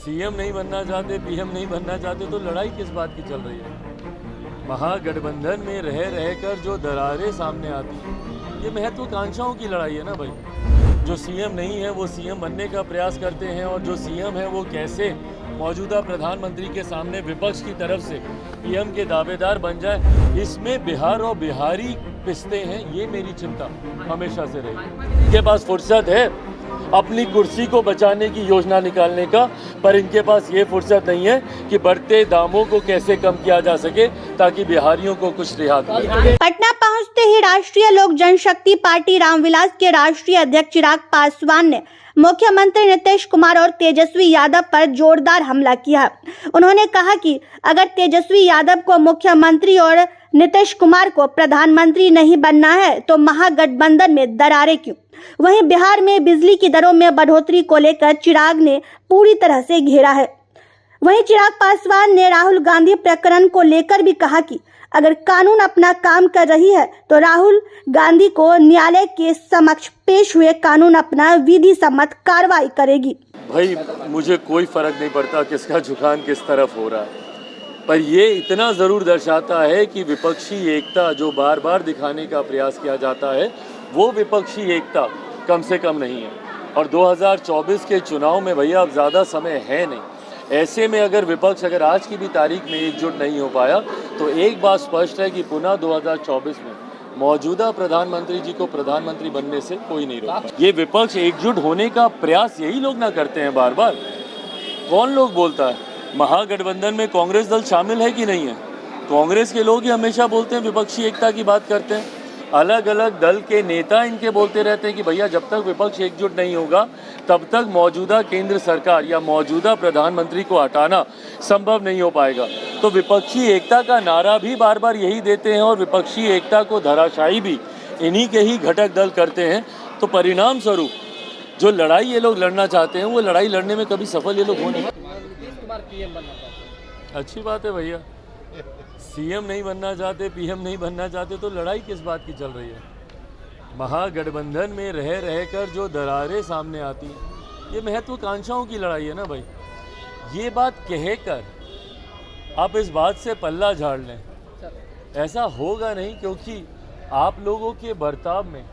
CM नहीं बनना चाहते, पीएम नहीं बनना चाहते तो लड़ाई किस बात की चल रही है। महागठबंधन में रह रहकर जो दरारें सामने आती हैं, ये महत्वाकांक्षाओं की लड़ाई है ना भाई। जो सीएम नहीं है वो सीएम बनने का प्रयास करते हैं, और जो सीएम है वो कैसे मौजूदा प्रधानमंत्री के सामने विपक्ष की तरफ से पीएम के दावेदार बन जाए, इसमें बिहार और बिहारी पिसते हैं। ये मेरी चिंता हमेशा से रही। इनके पास फुर्सत है अपनी कुर्सी को बचाने की योजना निकालने का, पर इनके पास ये फुर्सत नहीं है कि बढ़ते दामों को कैसे कम किया जा सके ताकि बिहारियों को कुछ रियायत मिले। पटना पहुंचते ही राष्ट्रीय लोक जनशक्ति पार्टी रामविलास के राष्ट्रीय अध्यक्ष चिराग पासवान ने मुख्यमंत्री नीतीश कुमार और तेजस्वी यादव पर जोरदार हमला किया। उन्होंने कहा कि अगर तेजस्वी यादव को मुख्यमंत्री और नीतीश कुमार को प्रधानमंत्री नहीं बनना है तो महागठबंधन में दरारें क्यों। वहीं बिहार में बिजली की दरों में बढ़ोतरी को लेकर चिराग ने पूरी तरह से घेरा है। वहीं चिराग पासवान ने राहुल गांधी प्रकरण को लेकर भी कहा कि अगर कानून अपना काम कर रही है तो राहुल गांधी को न्यायालय के समक्ष पेश हुए कानून अपना विधि सम्मत कार्रवाई करेगी। भाई मुझे कोई फर्क नहीं पड़ता किसका झुकान किस तरफ हो रहा है, पर ये इतना ज़रूर दर्शाता है कि विपक्षी एकता जो बार बार दिखाने का प्रयास किया जाता है, वो विपक्षी एकता कम से कम नहीं है। और 2024 के चुनाव में भैया अब ज़्यादा समय है नहीं। ऐसे में अगर विपक्ष अगर आज की भी तारीख में एकजुट नहीं हो पाया तो एक बात स्पष्ट है कि पुनः 2024 में मौजूदा प्रधानमंत्री जी को प्रधानमंत्री बनने से कोई नहीं रोका। ये विपक्ष एकजुट होने का प्रयास यही लोग ना करते हैं बार बार। कौन लोग बोलता है? महागठबंधन में कांग्रेस दल शामिल है कि नहीं है? कांग्रेस के लोग ही हमेशा बोलते हैं, विपक्षी एकता की बात करते हैं। अलग अलग दल के नेता इनके बोलते रहते हैं कि भैया जब तक विपक्ष एकजुट नहीं होगा तब तक मौजूदा केंद्र सरकार या मौजूदा प्रधानमंत्री को हटाना संभव नहीं हो पाएगा। तो विपक्षी एकता का नारा भी बार बार यही देते हैं और विपक्षी एकता को धराशायी भी इन्हीं के ही घटक दल करते हैं। तो परिणाम स्वरूप जो लड़ाई ये लोग लड़ना चाहते हैं वो लड़ाई लड़ने में कभी सफल ये लोग हो नहीं। अच्छी बात है भैया, सीएम नहीं बनना चाहते, पीएम नहीं बनना चाहते तो लड़ाई किस बात की चल रही है। महागठबंधन में रह रहकर जो दरारें सामने आती हैं, ये महत्वाकांक्षाओं की लड़ाई है ना भाई। ये बात कहकर आप इस बात से पल्ला झाड़ लें, ऐसा होगा नहीं, क्योंकि आप लोगों के बर्ताव में,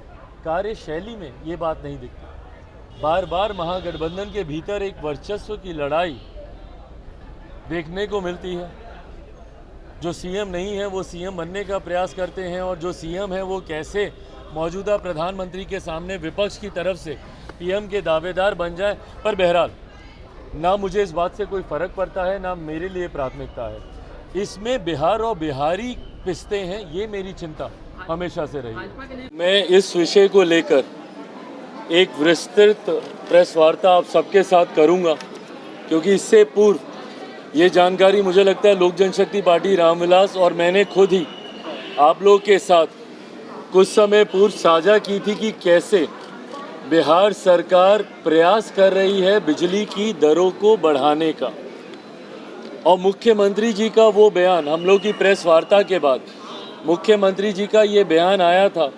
कार्यशैली में ये बात नहीं दिखती। बार बार महागठबंधन के भीतर एक वर्चस्व की लड़ाई देखने को मिलती है। जो सीएम नहीं है वो सीएम बनने का प्रयास करते हैं, और जो सीएम है वो कैसे मौजूदा प्रधानमंत्री के सामने विपक्ष की तरफ से पीएम के दावेदार बन जाए। पर बहरहाल ना मुझे इस बात से कोई फ़र्क पड़ता है, ना मेरे लिए प्राथमिकता है। इसमें बिहार और बिहारी पिसते हैं, ये मेरी चिंता हमेशा से रही है। मैं इस विषय को लेकर एक विस्तृत प्रेस वार्ता आप सबके साथ करूँगा, क्योंकि इससे पूर्व ये जानकारी मुझे लगता है लोक जनशक्ति पार्टी रामविलास और मैंने खुद ही आप लोग के साथ कुछ समय पूर्व साझा की थी कि कैसे बिहार सरकार प्रयास कर रही है बिजली की दरों को बढ़ाने का। और मुख्यमंत्री जी का वो बयान, हम लोग की प्रेस वार्ता के बाद मुख्यमंत्री जी का ये बयान आया था।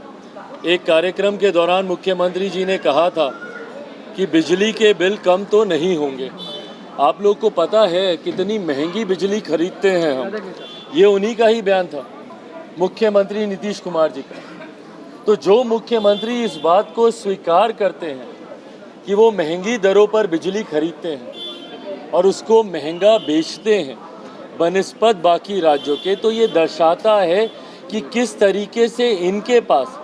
एक कार्यक्रम के दौरान मुख्यमंत्री जी ने कहा था कि बिजली के बिल कम तो नहीं होंगे। आप लोग को पता है कितनी महंगी बिजली खरीदते हैं हम, ये उन्हीं का ही बयान था, मुख्यमंत्री नीतीश कुमार जी का। तो जो मुख्यमंत्री इस बात को स्वीकार करते हैं कि वो महंगी दरों पर बिजली खरीदते हैं और उसको महंगा बेचते हैं बनिस्बत बाकी राज्यों के, तो ये दर्शाता है कि किस तरीके से इनके पास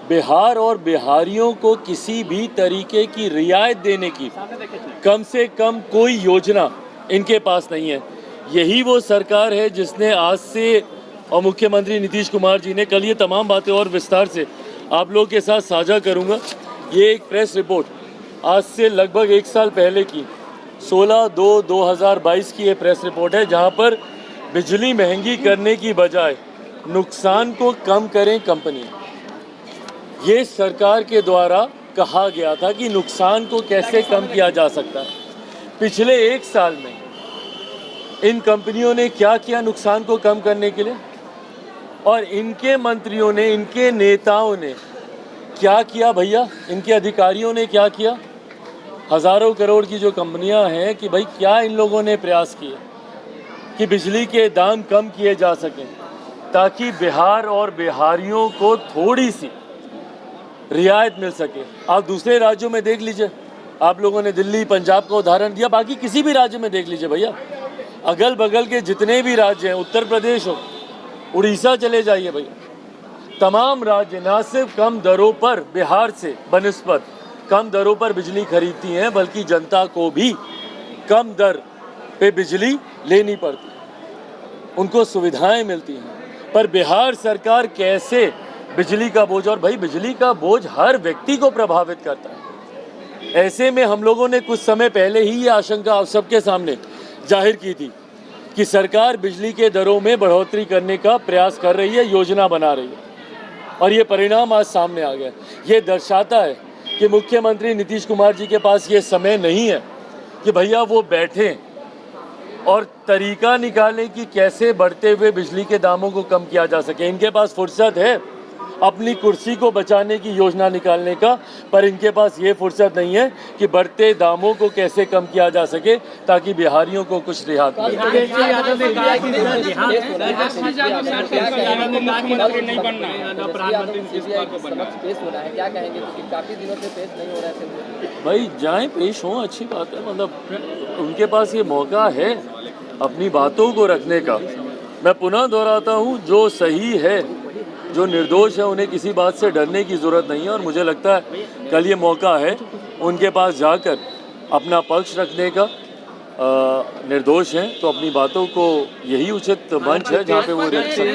बिहार और बिहारियों को किसी भी तरीके की रियायत देने की कम से कम कोई योजना इनके पास नहीं है। यही वो सरकार है जिसने आज से, और मुख्यमंत्री नीतीश कुमार जी ने कल, ये तमाम बातें और विस्तार से आप लोगों के साथ साझा करूंगा। ये एक प्रेस रिपोर्ट आज से लगभग 1 साल पहले की 16/2/2022 की ये प्रेस रिपोर्ट है, जहां पर बिजली महंगी करने की बजाय नुकसान को कम करें कंपनी, ये सरकार के द्वारा कहा गया था कि नुकसान को कैसे कम किया जा सकता है। पिछले 1 साल में इन कंपनियों ने क्या किया नुकसान को कम करने के लिए, और इनके मंत्रियों ने, इनके नेताओं ने क्या किया भैया, इनके अधिकारियों ने क्या किया? हज़ारों करोड़ की जो कंपनियां हैं कि भाई क्या इन लोगों ने प्रयास किए कि बिजली के दाम कम किए जा सकें ताकि बिहार और बिहारियों को थोड़ी सी रियायत मिल सके। आप दूसरे राज्यों में देख लीजिए, आप लोगों ने दिल्ली पंजाब का उदाहरण दिया, बाकी किसी भी राज्य में देख लीजिए भैया, अगल बगल के जितने भी राज्य हैं, उत्तर प्रदेश हो, उड़ीसा चले जाइए भैया, तमाम राज्य ना सिर्फ कम दरों पर बिहार से बनिस्बत कम दरों पर बिजली खरीदती हैं, बल्कि जनता को भी कम दर पे बिजली लेनी पड़ती है, उनको सुविधाएं मिलती हैं। पर बिहार सरकार कैसे बिजली का बोझ, और भाई बिजली का बोझ हर व्यक्ति को प्रभावित करता है। ऐसे में हम लोगों ने कुछ समय पहले ही ये आशंका आप सबके सामने जाहिर की थी कि सरकार बिजली के दरों में बढ़ोतरी करने का प्रयास कर रही है, योजना बना रही है, और ये परिणाम आज सामने आ गया। ये दर्शाता है कि मुख्यमंत्री नीतीश कुमार जी के पास ये समय नहीं है कि भैया वो बैठें और तरीका निकालें कि कैसे बढ़ते हुए बिजली के दामों को कम किया जा सके। इनके पास फुर्सत है अपनी कुर्सी को बचाने की योजना निकालने का, पर इनके पास ये फुर्सत नहीं है कि बढ़ते दामों को कैसे कम किया जा सके ताकि बिहारियों को कुछ रियायत मिले। भाई जाएं, पेश हों, अच्छी बात है, मतलब उनके पास ये मौका है अपनी बातों को रखने का। मैं पुनः दोहराता हूँ, जो सही है, जो निर्दोष है, उन्हें किसी बात से डरने की ज़रूरत नहीं है, और मुझे लगता है कल ये मौका है उनके पास जाकर अपना पक्ष रखने का। निर्दोष हैं तो अपनी बातों को, यही उचित मंच है जहाँ पे वो रख सकते हैं।